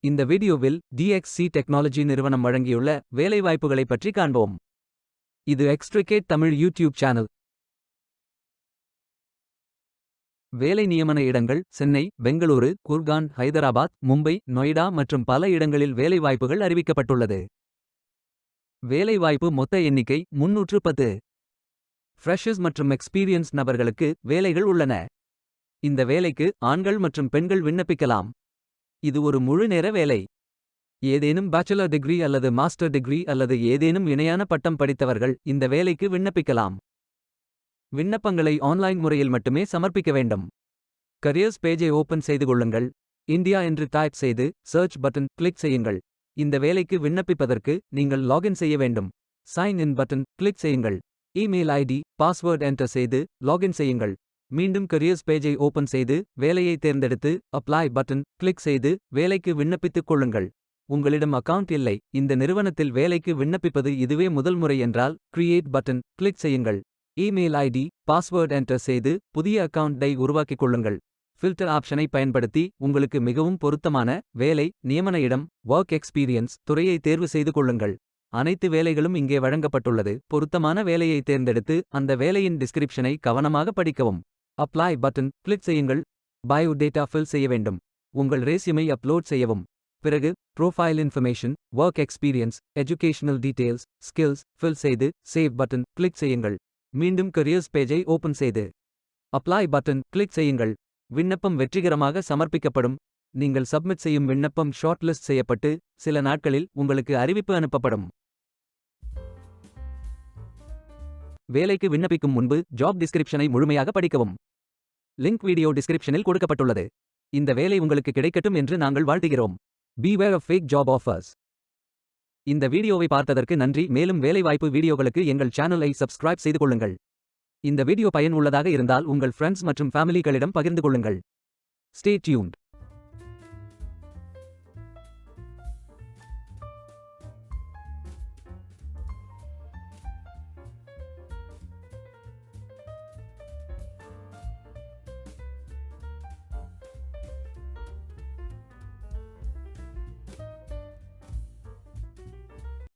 இந்த வீடியோவில் DXC technology நிறுவனம் வழங்கியுள்ள வேலைவாய்ப்புகளைப் பற்றி காண்போம். இது எக்ஸ்ட்ரிகேட் தமிழ் யூடியூப் சேனல். வேலை நியமன இடங்கள் சென்னை, பெங்களூரு, குர்கான், ஹைதராபாத், மும்பை, நொய்டா மற்றும் பல இடங்களில் வேலைவாய்ப்புகள் அறிவிக்கப்பட்டுள்ளது. வேலைவாய்ப்பு மொத்த எண்ணிக்கை 310. ஃப்ரெஷர்ஸ் மற்றும் எக்ஸ்பீரியன்ஸ் நபர்களுக்கு வேலைகள் உள்ளன. இந்த வேலைக்கு ஆண்கள் மற்றும் பெண்கள் விண்ணப்பிக்கலாம். இது ஒரு முழு நேர வேலை. ஏதேனும் பேச்சுலர் டிகிரி அல்லது மாஸ்டர் டிகிரி அல்லது ஏதேனும் இணையான பட்டம் படித்தவர்கள் இந்த வேலைக்கு விண்ணப்பிக்கலாம். விண்ணப்பங்களை ஆன்லைன் முறையில் மட்டுமே சமர்ப்பிக்க வேண்டும். கரியர்ஸ் பேஜை ஓபன் செய்து கொள்ளுங்கள். இந்தியா என்று டைப் செய்து சர்ச் பட்டன் கிளிக் செய்யுங்கள். இந்த வேலைக்கு விண்ணப்பிப்பதற்கு நீங்கள் லாகின் செய்ய வேண்டும். சைன் இன் பட்டன் கிளிக் செய்யுங்கள். இமெயில் ஐடி, பாஸ்வேர்ட் என்டர் செய்து லாகின் செய்யுங்கள். மீண்டும் கரியர்ஸ் பேஜை ஓபன் செய்து வேலையை தேர்ந்தெடுத்து அப்ளை பட்டன் கிளிக் செய்து வேலைக்கு விண்ணப்பித்துக் கொள்ளுங்கள். உங்களிடம் அக்கவுண்ட் இல்லை, இந்த நிறுவனத்தில் வேலைக்கு விண்ணப்பிப்பது இதுவே முதல் முறை என்றால் கிரியேட் பட்டன் கிளிக் செய்யுங்கள். இமெயில் ஐடி, பாஸ்வேர்ட் என்டர் செய்து புதிய அக்கவுண்டை உருவாக்கிக் கொள்ளுங்கள். ஃபில்டர் ஆப்ஷனை பயன்படுத்தி உங்களுக்கு மிகவும் பொருத்தமான வேலை, நியமன இடம், ஒர்க் எக்ஸ்பீரியன்ஸ் துறையை தேர்வு செய்து கொள்ளுங்கள். அனைத்து வேலைகளும் இங்கே வழங்கப்பட்டுள்ளது. பொருத்தமான வேலையை தேர்ந்தெடுத்து அந்த வேலையின் டிஸ்கிரிப்ஷனை கவனமாக படிக்கவும். அப்ளை பட்டன் கிளிக் செய்யுங்கள். பயோ டேட்டா ஃபில் செய்ய வேண்டும். உங்கள் ரெஸ்யூமை அப்லோட் செய்யவும். பிறகு profile information, work experience, educational details, skills fill செய்து சேவ் பட்டன் கிளிக் செய்யுங்கள். மீண்டும் கரியர்ஸ் பேஜை ஓபன் செய்து அப்ளை பட்டன் கிளிக் செய்யுங்கள். விண்ணப்பம் வெற்றிகரமாக சமர்ப்பிக்கப்படும். நீங்கள் சப்மிட் செய்யும் விண்ணப்பம் ஷார்ட் லிஸ்ட் செய்யப்பட்டு சில நாட்களில் உங்களுக்கு அறிவிப்பு அனுப்பப்படும். வேலைக்கு விண்ணப்பிக்கும் முன்பு ஜாப் டிஸ்கிரிப்ஷனை முழுமையாக படிக்கவும். லிங்க் வீடியோ டிஸ்கிரிப்ஷனில் கொடுக்கப்பட்டுள்ளது. இந்த வேலை உங்களுக்கு கிடைக்கட்டும் என்று நாங்கள் வாழ்த்துகிறோம். Beware of fake job offers. இந்த வீடியோவை பார்த்ததற்கு நன்றி. மேலும் வேலைவாய்ப்பு வீடியோகளுக்கு எங்கள் சேனலை சப்ஸ்கிரைப் செய்து கொள்ளுங்கள். இந்த வீடியோ பயன் உள்ளதாக இருந்தால் உங்கள் ஃப்ரெண்ட்ஸ் மற்றும் ஃபேமிலிகளிடம் பகிர்ந்து கொள்ளுங்கள். Stay tuned.